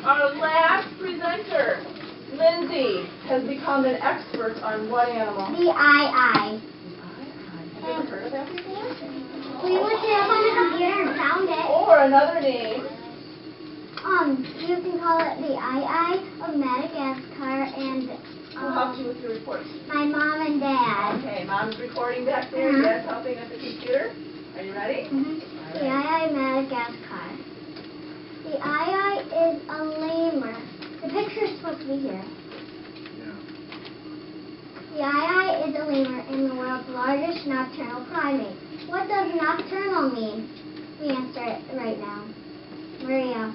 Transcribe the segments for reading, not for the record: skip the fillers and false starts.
Our last presenter, Lindsey, has become an expert on what animal? The I. Have you ever heard of that before? We looked it up on the computer and found it. Or another name. You can call it the I of Madagascar, and Who helped you with your report? my mom and dad. Okay, Mom's recording back there. Dad's helping at the computer. Are you ready? The I Madagascar. The I is a lemur. The picture's supposed to be here. The I is a lemur and the world's largest nocturnal primate. What does nocturnal mean? We answer it right now. Maria.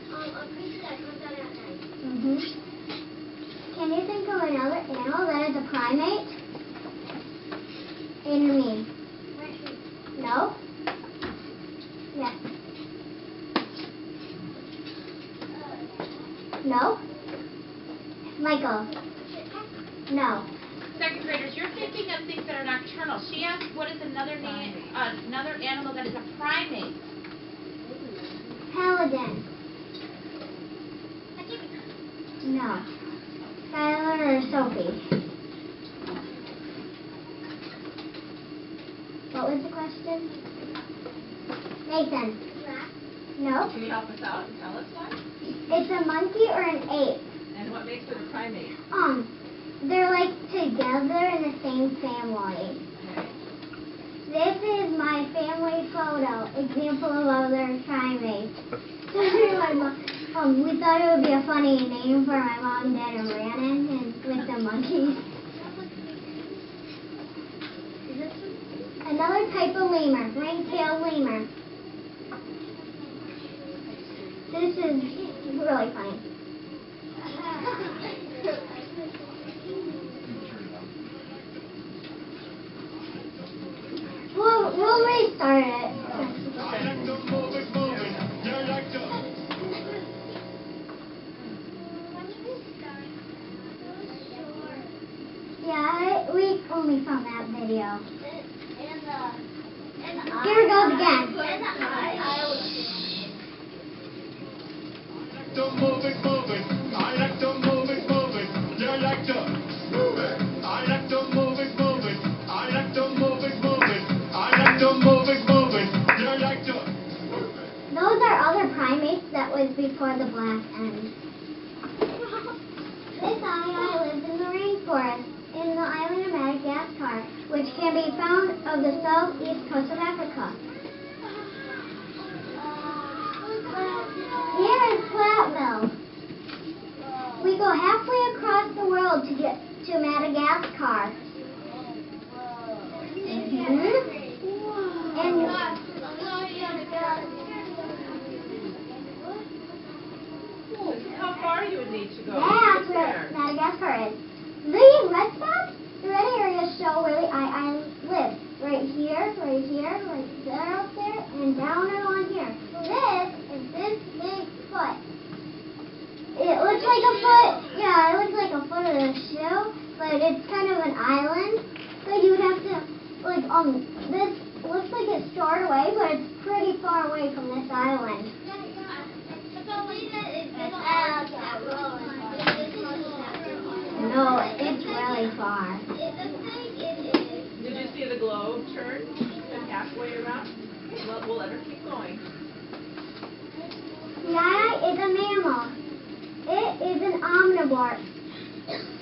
A creature that comes out at night. Can you think of another animal that is a primate? Andrew, me. No? Yes. No? Michael? No. Second graders, you're thinking of things that are nocturnal. She asked, what is another name, another animal that is a primate? Paladin. No. Skylar or Sophie? What was the question? Nathan. No. Can you help us out and tell us one? It's a monkey or an ape. And what makes it a primate? They're like together in the same family. Okay. This is my family photo, example of other primates. We thought it would be a funny name for my mom, dad, and Brandon, and with the monkeys. Another type of lemur, ring-tailed lemur. This is really funny. We'll restart it. Yeah, we only found that video. Here it goes again. Move it, move it. I like to move it, move it. You like to move it. I like to move it, move it. I like to move it, move it. I like to move it, move it. You like to move it. Those are other primates that was before the black end. This I lives in the rainforest in the island of Madagascar, which can be found of the southeast coast of Africa. Here is Platteville. We go halfway across the world to get to Madagascar. And How far you would need to go? that's where Madagascar is. These red spots, the red areas show where the I live. Right here, right there, up there, and down and along here. This is this big foot. It looks like a foot, yeah, it looks like a foot of a shoe, but it's kind of an island. So you would have to, like, this looks like it's stored away, but it's pretty far away from this island. No, it's really far. Did you see the globe turn and halfway around? We'll let her keep going. Yaya is a mammal. It is an omnivore.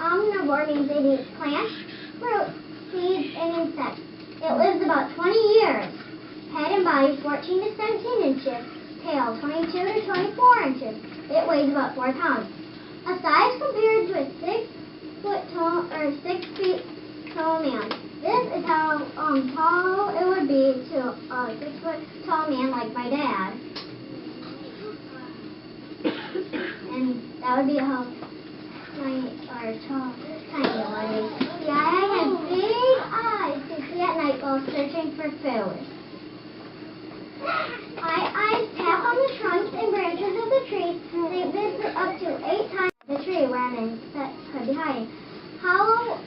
Omnivore means it eats plants, fruit, seeds, and insects. It lives about 20 years. Head and body 14 to 17 inches. Tail 22 to 24 inches. It weighs about 4 pounds. A size compared to a 6 feet tall man. This is how tall it would be to a 6 foot tall man like my dad. And that would be how tiny it would be. Yeah, I have big eyes to see at night while searching for food. I tap on the trunks and branches of the trees. They visit up to 8 times the tree where an insect could be hiding. Hollow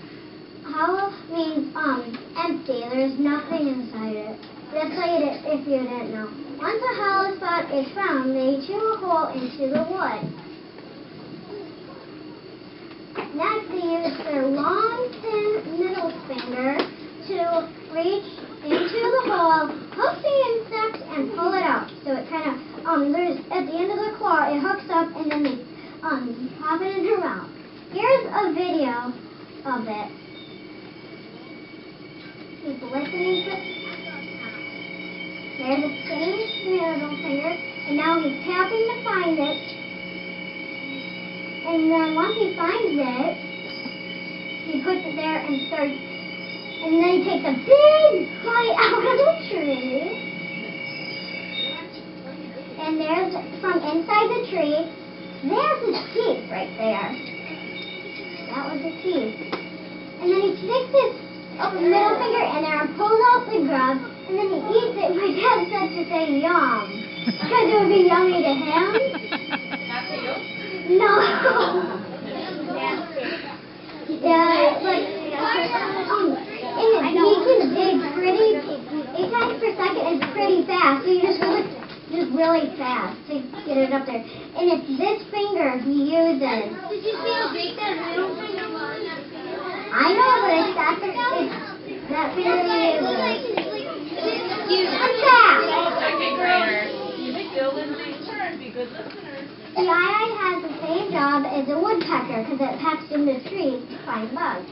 means empty. There's nothing inside it. That's like it if you didn't know. Once a hollow spot is found, they chew a hole into the wood. Next, they use their long, thin middle finger to reach into the hole, hook the insect, and pull it out. So it kind of, there's at the end of the claw, it hooks up, and then they pop it in her mouth. Here's a video of it. He's listening to it. There's a skinny middle finger, and now he's tapping to find it. And then once he finds it, he puts it there and starts, and then he takes a big bite out of the tree. And there's, from inside the tree, there's his teeth right there. That was his teeth. And then he sticks his middle finger in there and pulls out the grub, and then he eats it. My dad said to say yum, because it would be yummy to him. Not to you? No. Yeah, like, and he can dig pretty, 8 times per second is pretty fast, so you just really fast to get it up there. And it's this finger he uses. Did you see how big that middle finger was? I know, but it's that finger he uses. I'm fast. Second graders. Still Lindsey's turn. Be good listeners. The eye has the same job as a woodpecker because it pecks into trees to find bugs.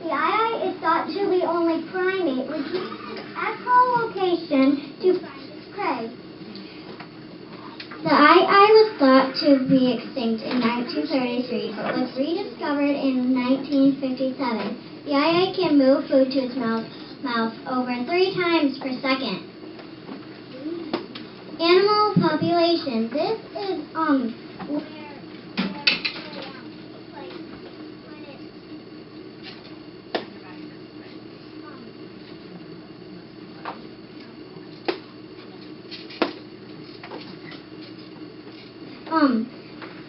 The eye is thought to be the only primate which uses echolocation to find prey. The eye was thought to be extinct in 1933 but was rediscovered in 1957. The eye can move food to its mouth over 3 times per second. Animal population. This is where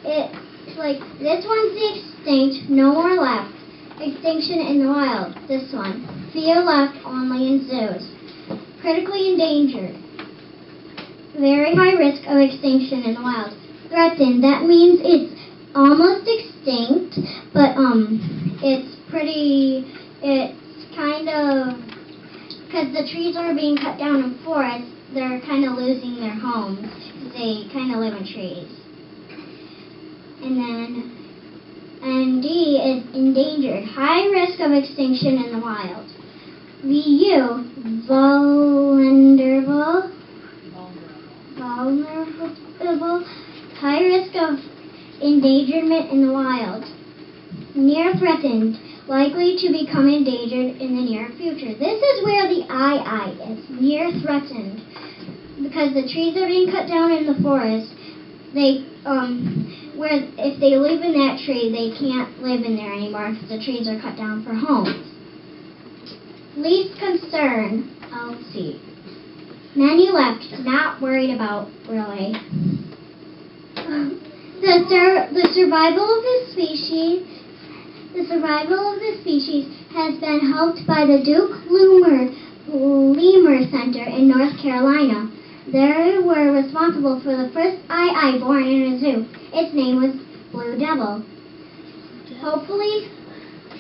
it's like this one's the extinct, no more left. Extinction in the wild. This one. Few left, only in zoos. Critically endangered. Very high risk of extinction in the wild. Threatened, that means it's almost extinct, but it's kind of, because the trees are being cut down in forests, they're kind of losing their homes, because they kind of live in trees. And then, and D is endangered, high risk of extinction in the wild. VU, vulnerable, high risk of endangerment in the wild. Near threatened, likely to become endangered in the near future. This is where the eye is, near threatened. Because the trees are being cut down in the forest, they, where if they live in that tree, they can't live in there anymore because the trees are cut down for homes. Least concern, LC. Many left, not worried about, really. The survival of the species has been helped by the Duke Lemur Center in North Carolina. They were responsible for the first eye born in a zoo. Its name was Blue Devil. Hopefully,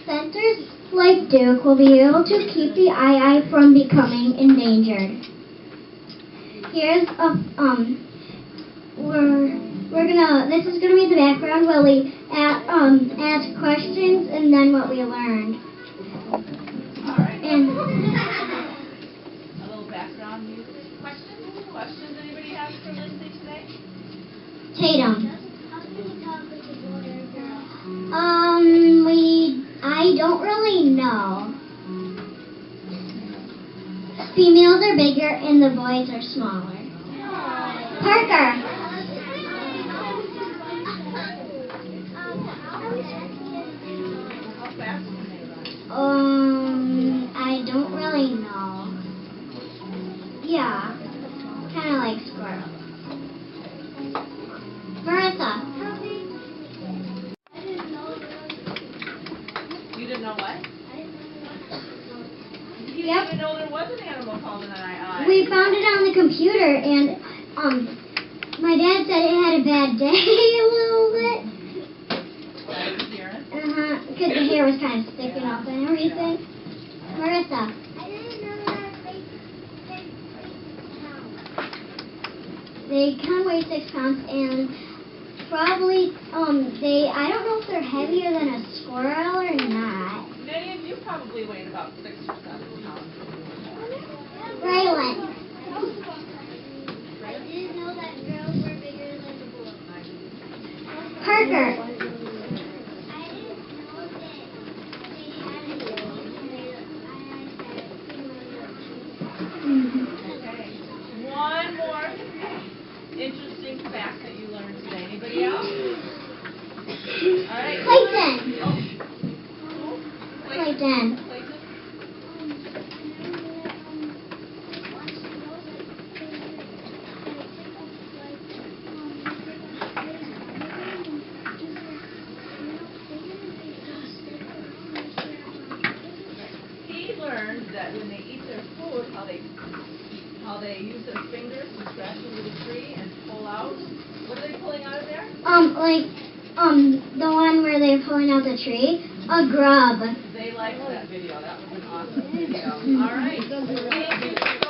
centers like Duke will be able to keep the eye from becoming endangered. Here's a this is gonna be the background where we ask questions and then what we learned. All right. And a little background music. Questions anybody has for Lindsey today? Tatum. I don't really know. Females are bigger and the boys are smaller. Parker. How fast can they run? I don't really know. Yeah, kind of like squirrels. Marissa. You didn't know what? You didn't even know there was an animal called an eye. We found it on the computer, and my dad said it had a bad day a little bit. Because the hair was kind of sticking up and everything. Marissa. I didn't know that They can weigh 6 pounds, and probably, I don't know if they're heavier than a squirrel or not. Many of you probably weighed about 6 or 7 pounds. Raylan. I didn't know that girls were bigger than the boys. Parker. I didn't know that they had a nose and Okay. One more interesting fact that you learned today. Anybody else? All right. Clayton. Oh. Clayton. Clayton. He learned that when they eat their food, how they use their fingers to scratch into the tree and pull out. What are they pulling out of there? The one where they're pulling out the tree, a grub. They liked that video. That was an awesome video. All right. Thank you.